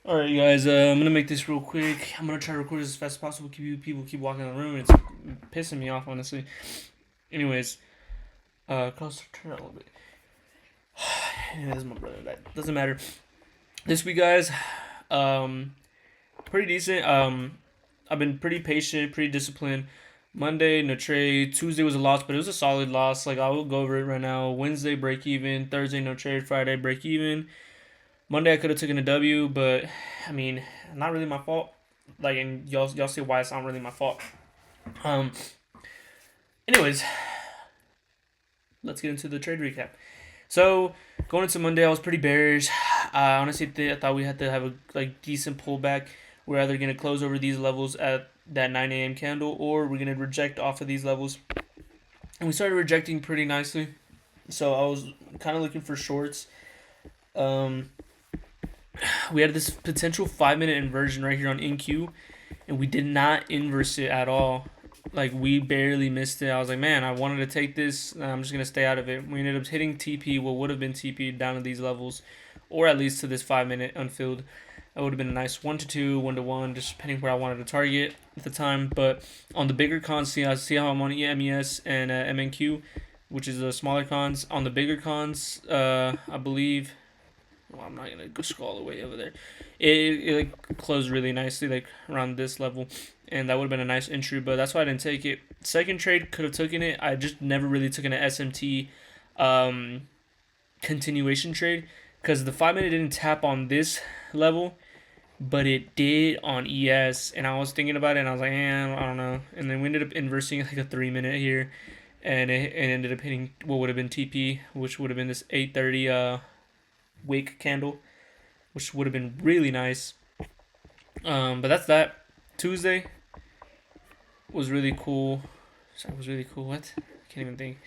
All right, guys. I'm gonna make this real quick. I'm gonna try to record this as fast as possible. People keep walking in the room. It's pissing me off, honestly. Anyways, close turn a little bit. Yeah, this is my brother. That doesn't matter. This week, guys, um, pretty decent. I've been pretty patient, pretty disciplined. Monday, no trade. Tuesday was a loss, but it was a solid loss. Like I will go over it right now. Wednesday, break even. Thursday, no trade. Friday, break even. Monday I could have taken a W, but I mean, not really my fault. Like, and y'all see why it's not really my fault. Um. Anyways, let's get into the trade recap. So going into Monday, I was pretty bearish. I honestly I thought we had to have a decent pullback. We're either gonna close over these levels at that 9 a.m. candle, or we're gonna reject off of these levels. And we started rejecting pretty nicely. So I was kind of looking for shorts. Um, we had this potential 5 minute inversion right here on NQ, and we did not inverse it at all. Like we barely missed it. I was like, man, I wanted to take this. I'm just gonna stay out of it. We ended up hitting TP, what would have been TP down to these levels, or at least to this 5 minute unfilled. That would have been a nice 1 to 2, 1 to 1, just depending where I wanted to target at the time. But on the bigger cons, I see how I'm on MES and MNQ, which is the smaller cons. On the bigger cons, I believe. Well, I'm not gonna go scroll all the way over there. It like closed really nicely, like around this level, and that would have been a nice entry. But that's why I didn't take it. Second trade could have taken it. I just never really took an SMT continuation trade because the 5 minute didn't tap on this level, but it did on ES. And I was thinking about it, and I was like, I don't know. And then we ended up inversing like a 3 minute here, and it ended up hitting what would have been TP, which would have been this 8:30 wake candle, which would have been really nice. But that's that. Tuesday was really cool. Sorry, was really cool. What? I can't even think.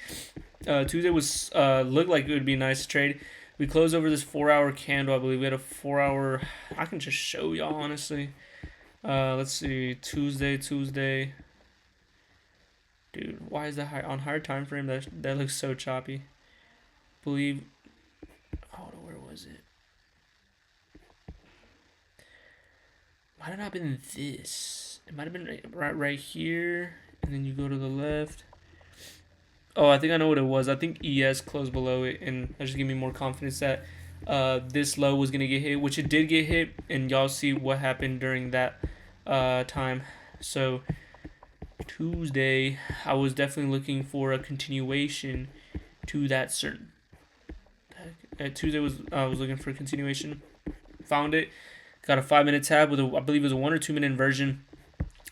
Tuesday was looked like it would be a nice trade. We closed over this 4 hour candle. I believe we had a 4 hour. I can just show y'all honestly. Let's see. Tuesday. Dude, why is that high on higher time frame? That looks so choppy. Believe. Oh, where was it? Might have not been this. It might have been right here, and then you go to the left. Oh, I think I know what it was. I think ES closed below it, and that just gave me more confidence that this low was gonna get hit, which it did get hit, and y'all see what happened during that time. So Tuesday, I was definitely looking for a continuation to that certain. Tuesday was I was looking for a continuation, found it, got a 5 minute tab with I believe it was a 1 or 2 minute inversion,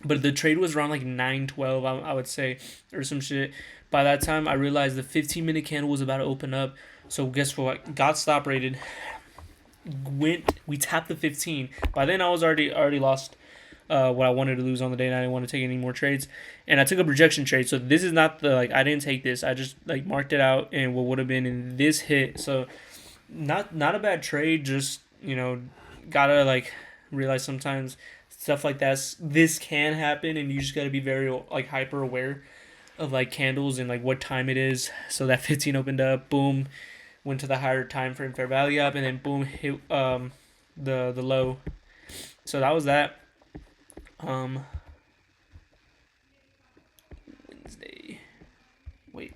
but the trade was around like 9:12, I would say, or some shit. By that time, I realized the 15 minute candle was about to open up. So guess what? Got stop rated. We tapped the 15. By then, I was already lost. What I wanted to lose on the day, and I didn't want to take any more trades. And I took a projection trade. So this is not the I didn't take this. I just marked it out, and what would have been in this hit. So not a bad trade. Just gotta realize sometimes stuff like this can happen, and you just gotta be very hyper aware of candles and what time it is. So that 15 opened up, boom, went to the higher time frame fair value up, and then boom hit the low. So that was that. Wednesday. Wait.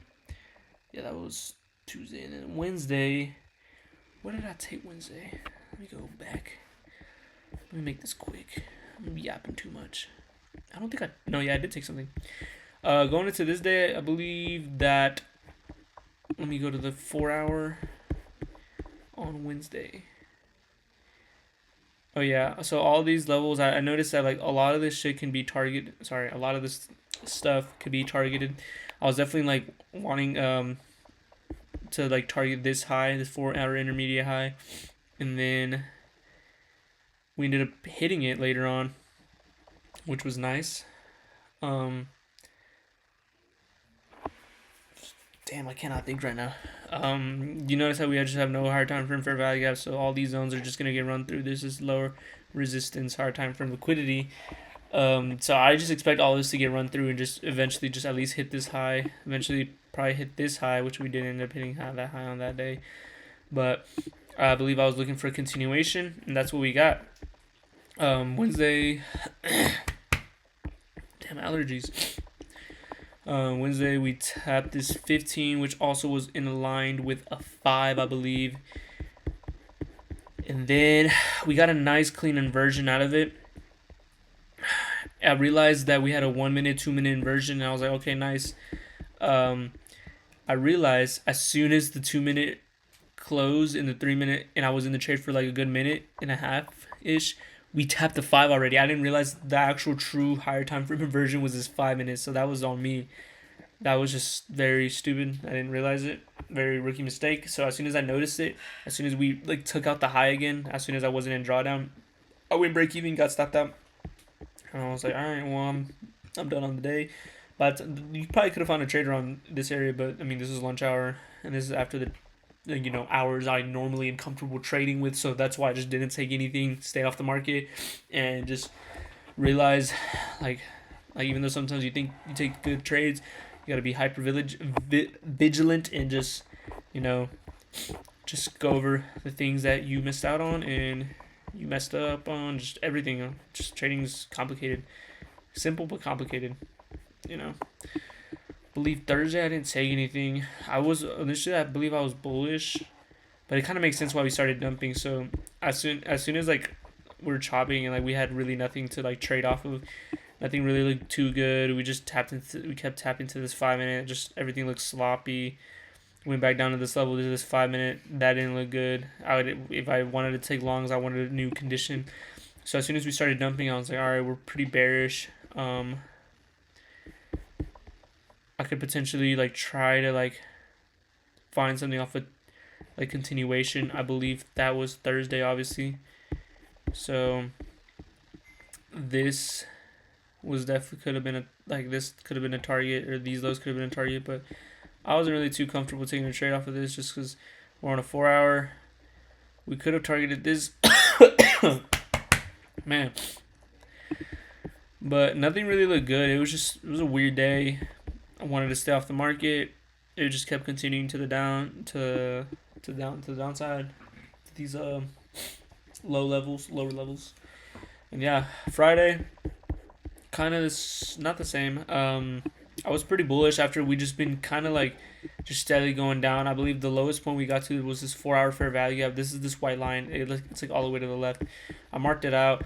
Yeah, that was Tuesday, and then Wednesday. What did I take Wednesday? Let me go back. Let me make this quick. I'm gonna be yapping too much. I don't think I. No, yeah, I did take something. Going into this day, I believe that. Let me go to the 4 hour on Wednesday. Oh yeah, so all these levels, I noticed that a lot of this shit can be targeted. Sorry, a lot of this stuff could be targeted. I was definitely wanting to target this high, this 4 hour intermediate high, and then we ended up hitting it later on, which was nice. Damn, I cannot think right now. You notice how we just have no hard time frame fair value gap, so all these zones are just gonna get run through. This is lower resistance, hard time frame liquidity. So I just expect all this to get run through and just eventually just at least hit this high. Eventually, probably hit this high, which we didn't end up hitting that high on that day. But I believe I was looking for a continuation, and that's what we got. Wednesday, damn allergies. Wednesday we tapped this 15, which also was in aligned with a 5, I believe. And then we got a nice clean inversion out of it. I realized that we had a 1 minute, 2 minute inversion, and I was like, okay, nice. I realized as soon as the 2 minute closed in the 3 minute, and I was in the trade for like a good minute and a half ish, we tapped the 5 already. I didn't realize the actual true higher time frame inversion was this 5 minutes, so that was on me. That was just very stupid. I didn't realize it. Very rookie mistake. So as soon as I noticed it, as soon as we like took out the high again, as soon as I wasn't in drawdown, I went break even, got stopped out, and I was like, all right, well, I'm done on the day. But you probably could have found a trader on this area, but I mean, this is lunch hour, and this is after the hours I normally am comfortable trading with. So that's why I just didn't take anything, stay off the market, and just realize like even though sometimes you think you take good trades, you gotta be hyper vigilant and just you know just go over the things that you missed out on and you messed up on, just everything. Just trading is complicated, simple but complicated. You know. Believe Thursday I didn't take anything. I was initially I believe I was bullish, but it kind of makes sense why we started dumping. So as soon as like we're chopping and like we had really nothing to like trade off of, nothing really looked too good. We kept tapping to this 5 minute. Just everything looked sloppy. Went back down to this level to this 5 minute. That didn't look good. If I wanted to take longs, I wanted a new condition. So as soon as we started dumping, I was like, all right, we're pretty bearish. I could potentially like try to like find something off of like continuation. I believe that was Thursday, obviously. So this was definitely could have been this could have been a target, or these lows could have been a target, but I wasn't really too comfortable taking a trade off of this just because we're on a 4 hour. We could have targeted this, man, but nothing really looked good. It was a weird day. I wanted to stay off the market. It just kept continuing to the downside. These lower levels. And yeah, Friday, kind of not the same. I was pretty bullish after we just been kind of like just steadily going down. I believe the lowest point we got to was this 4 hour fair value gap. This is this white line. It's like all the way to the left. I marked it out.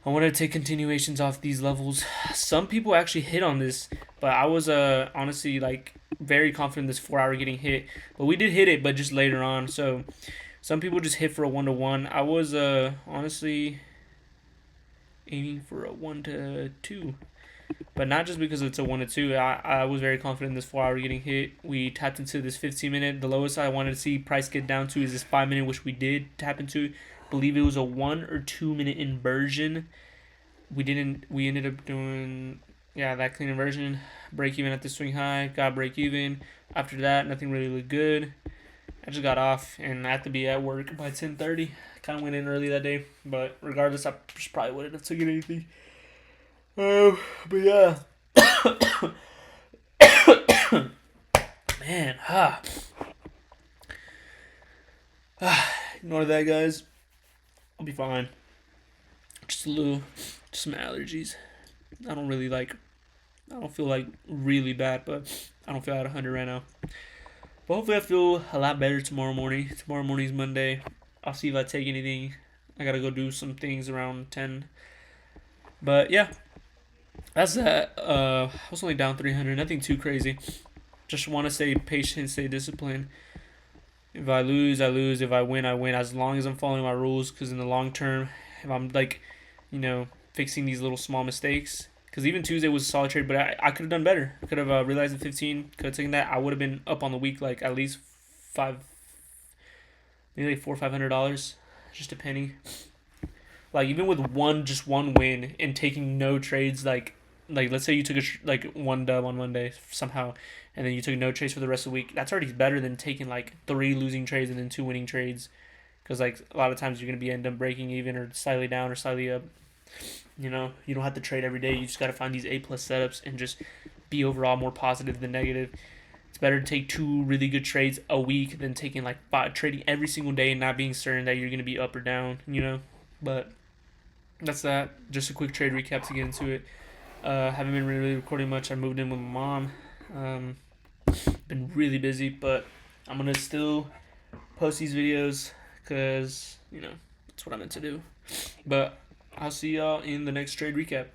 I wanted to take continuations off these levels. Some people actually hit on this, but I was honestly like very confident this 4 hour getting hit. But we did hit it, but just later on. So some people just hit for a 1-to-1. I was honestly aiming for a 1-to-2, but not just because it's a 1-to-2. I was very confident this 4 hour getting hit. We tapped into this 15 minute. The lowest I wanted to see price get down to is this 5 minute, which we did tap into. Believe it was a 1 or 2 minute inversion. We ended up doing that clean inversion, break even at the swing high, got break even. After that, nothing really looked good. I just got off and I had to be at work by 10:30. Kind of went in early that day, but regardless, I just probably wouldn't have taken anything. But yeah, man, ignore that, guys. I'll be fine. Just some allergies. I don't feel like really bad, but I don't feel at 100 right now. But hopefully I feel a lot better tomorrow morning. Tomorrow morning's Monday. I'll see if I take anything. I gotta go do some things around 10. But yeah, that's that. I was only down 300. Nothing too crazy. Just want to stay patient, stay disciplined. If I lose, I lose. If I win, I win. As long as I'm following my rules, because in the long term, if I'm like, fixing these little small mistakes. Because even Tuesday was a solid trade, but I could have done better. I could have realized the 15, could have taken that. I would have been up on the week like at least maybe like $400-$500, just depending. Like even with just one win and taking no trades, like let's say you took one dub on one day somehow, and then you took no trades for the rest of the week. That's already better than taking like 3 losing trades and then 2 winning trades, because like a lot of times you're gonna end up breaking even or slightly down or slightly up. You don't have to trade every day. You just gotta find these A+ setups and just be overall more positive than negative. It's better to take 2 really good trades a week than taking like 5 trading every single day and not being certain that you're gonna be up or down. But that's that. Just a quick trade recap to get into it. Haven't been really recording much. I moved in with my mom. Been really busy, but I'm gonna still post these videos because that's what I meant to do. But I'll see y'all in the next trade recap.